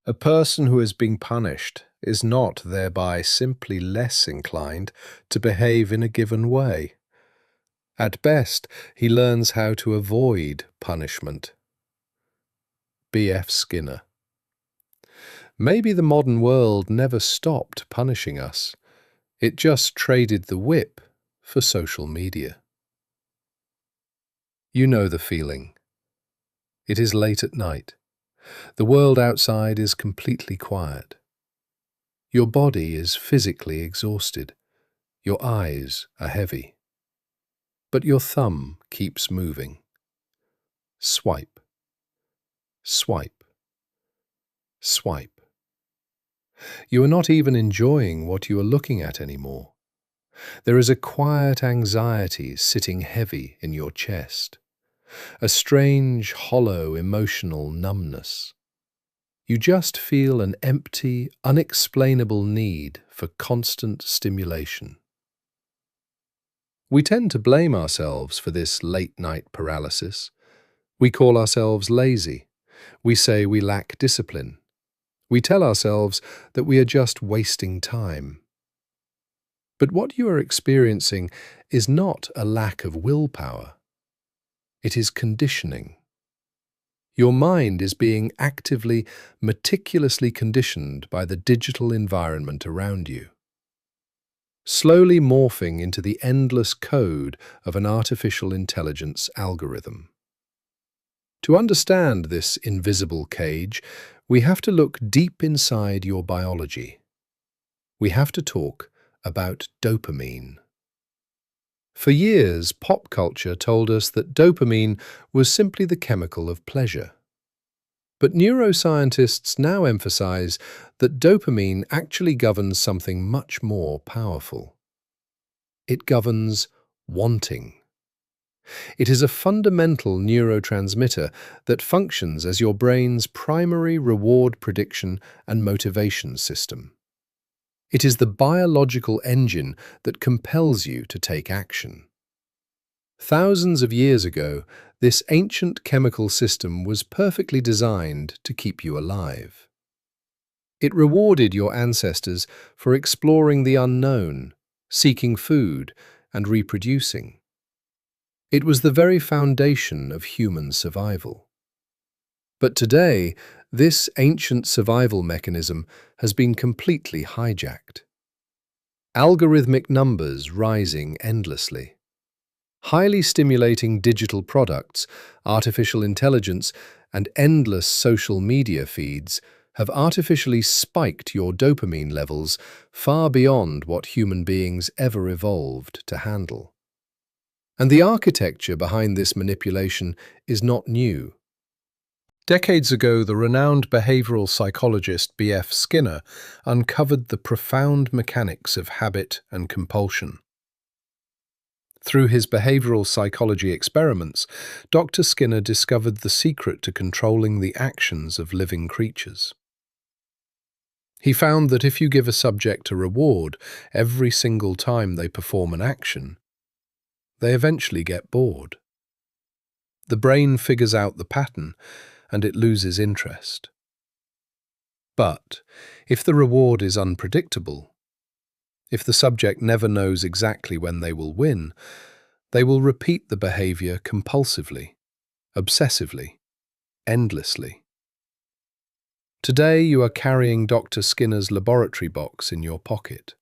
A person who is being punished is not thereby simply less inclined to behave in a given way. At best, he learns how to avoid punishment. B.F. Skinner. Maybe the modern world never stopped punishing us. It just traded the whip for social media. You know the feeling. It is late at night. The world outside is completely quiet. Your body is physically exhausted. Your eyes are heavy. But your thumb keeps moving. Swipe. Swipe. Swipe. You are not even enjoying what you are looking at anymore. There is a quiet anxiety sitting heavy in your chest. A strange, hollow, emotional numbness. You just feel an empty, unexplainable need for constant stimulation. We tend to blame ourselves for this late-night paralysis. We call ourselves lazy. We say we lack discipline. We tell ourselves that we are just wasting time. But what you are experiencing is not a lack of willpower. It is conditioning. Your mind is being actively, meticulously conditioned by the digital environment around you, slowly morphing into the endless code of an artificial intelligence algorithm. To understand this invisible cage, we have to look deep inside your biology. We have to talk about dopamine. For years, pop culture told us that dopamine was simply the chemical of pleasure. But neuroscientists now emphasize that dopamine actually governs something much more powerful. It governs wanting. It is a fundamental neurotransmitter that functions as your brain's primary reward prediction and motivation system. It is the biological engine that compels you to take action. Thousands of years ago, this ancient chemical system was perfectly designed to keep you alive. It rewarded your ancestors for exploring the unknown, seeking food, and reproducing. It was the very foundation of human survival. But today, this ancient survival mechanism has been completely hijacked. Algorithmic numbers rising endlessly. Highly stimulating digital products, artificial intelligence, and endless social media feeds have artificially spiked your dopamine levels far beyond what human beings ever evolved to handle. And the architecture behind this manipulation is not new. Decades ago, the renowned behavioral psychologist B.F. Skinner uncovered the profound mechanics of habit and compulsion. Through his behavioral psychology experiments, Dr. Skinner discovered the secret to controlling the actions of living creatures. He found that if you give a subject a reward every single time they perform an action, they eventually get bored. The brain figures out the pattern, and it loses interest. But if the reward is unpredictable, if the subject never knows exactly when they will repeat the behavior compulsively, obsessively, endlessly. Today you are carrying Dr. Skinner's laboratory box in your pocket.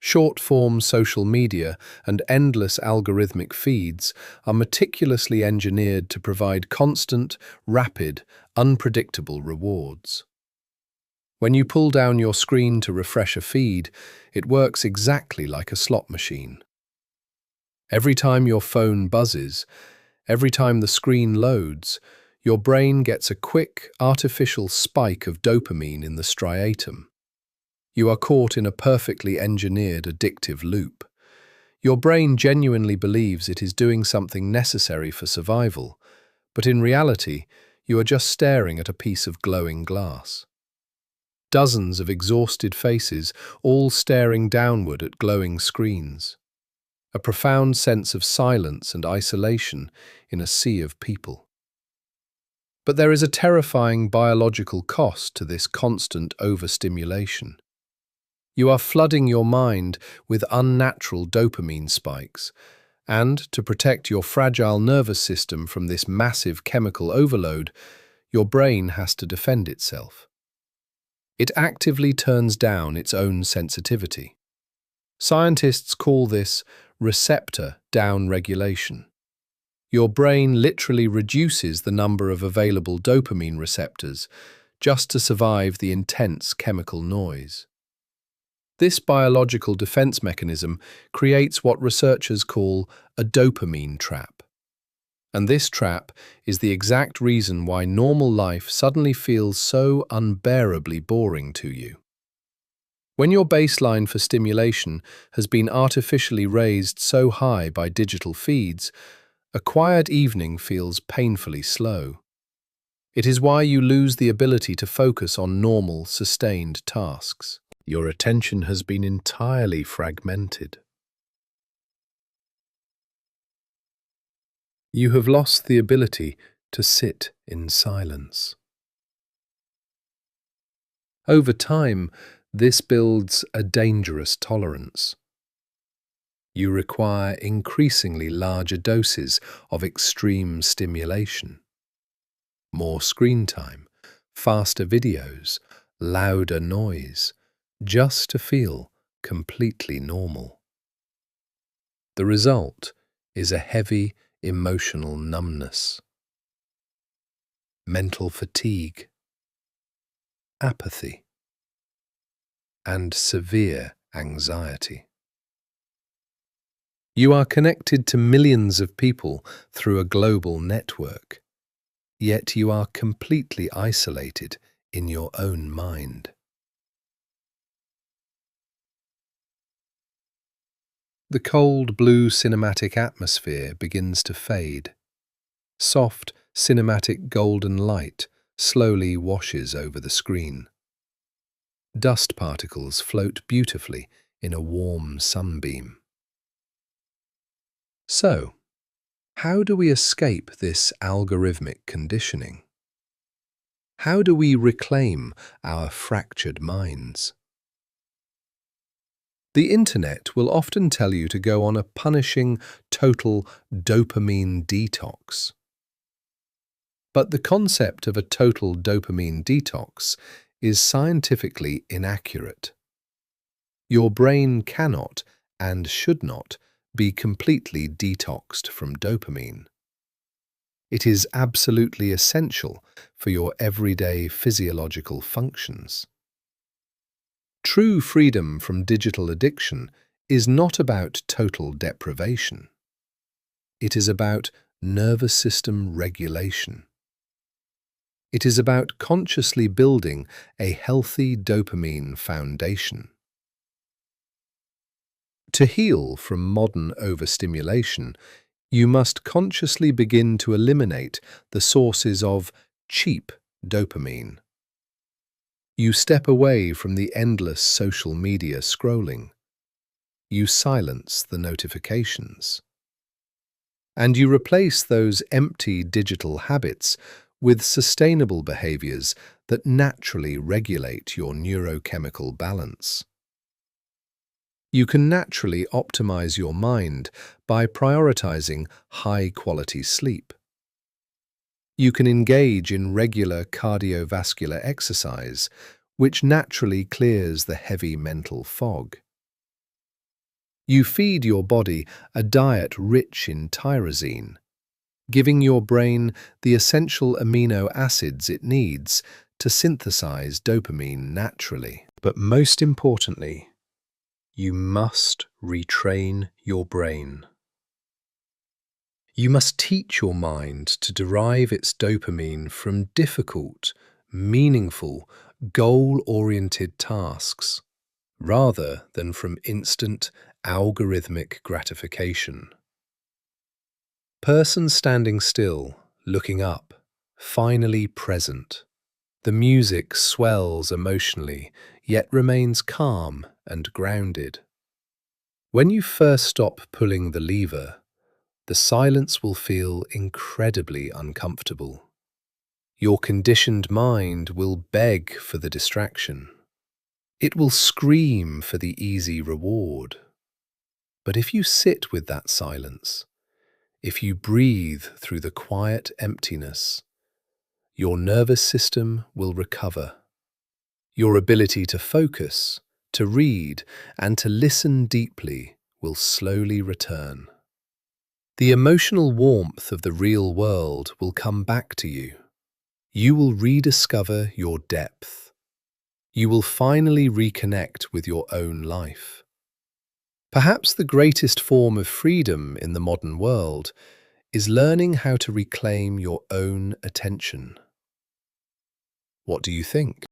Short-form social media and endless algorithmic feeds are meticulously engineered to provide constant, rapid, unpredictable rewards. When you pull down your screen to refresh a feed, it works exactly like a slot machine. Every time your phone buzzes, every time the screen loads, your brain gets a quick, artificial spike of dopamine in the striatum. You are caught in a perfectly engineered addictive loop. Your brain genuinely believes it is doing something necessary for survival, but in reality, you are just staring at a piece of glowing glass. Dozens of exhausted faces, all staring downward at glowing screens. A profound sense of silence and isolation in a sea of people. But there is a terrifying biological cost to this constant overstimulation. You are flooding your mind with unnatural dopamine spikes, and to protect your fragile nervous system from this massive chemical overload, your brain has to defend itself. It actively turns down its own sensitivity. Scientists call this receptor downregulation. Your brain literally reduces the number of available dopamine receptors just to survive the intense chemical noise. This biological defense mechanism creates what researchers call a dopamine trap. And this trap is the exact reason why normal life suddenly feels so unbearably boring to you. When your baseline for stimulation has been artificially raised so high by digital feeds, a quiet evening feels painfully slow. It is why you lose the ability to focus on normal, sustained tasks. Your attention has been entirely fragmented. You have lost the ability to sit in silence. Over time, this builds a dangerous tolerance. You require increasingly larger doses of extreme stimulation. More screen time, faster videos, louder noise, just to feel completely normal. The result is a heavy emotional numbness, mental fatigue, apathy, and severe anxiety. You are connected to millions of people through a global network, yet you are completely isolated in your own mind. The cold blue cinematic atmosphere begins to fade. Soft, cinematic golden light slowly washes over the screen. Dust particles float beautifully in a warm sunbeam. So, how do we escape this algorithmic conditioning? How do we reclaim our fractured minds? The internet will often tell you to go on a punishing, total dopamine detox. But the concept of a total dopamine detox is scientifically inaccurate. Your brain cannot and should not be completely detoxed from dopamine. It is absolutely essential for your everyday physiological functions. True freedom from digital addiction is not about total deprivation. It is about nervous system regulation. It is about consciously building a healthy dopamine foundation. To heal from modern overstimulation, you must consciously begin to eliminate the sources of cheap dopamine. You step away from the endless social media scrolling. You silence the notifications. And you replace those empty digital habits with sustainable behaviors that naturally regulate your neurochemical balance. You can naturally optimize your mind by prioritizing high-quality sleep. You can engage in regular cardiovascular exercise, which naturally clears the heavy mental fog. You feed your body a diet rich in tyrosine, giving your brain the essential amino acids it needs to synthesize dopamine naturally. But most importantly, you must retrain your brain. You must teach your mind to derive its dopamine from difficult, meaningful, goal-oriented tasks, rather than from instant, algorithmic gratification. Person standing still, looking up, finally present. The music swells emotionally, yet remains calm and grounded. When you first stop pulling the lever, the silence will feel incredibly uncomfortable. Your conditioned mind will beg for the distraction. It will scream for the easy reward. But if you sit with that silence, if you breathe through the quiet emptiness, your nervous system will recover. Your ability to focus, to read, and to listen deeply will slowly return. The emotional warmth of the real world will come back to you. You will rediscover your depth. You will finally reconnect with your own life. Perhaps the greatest form of freedom in the modern world is learning how to reclaim your own attention. What do you think?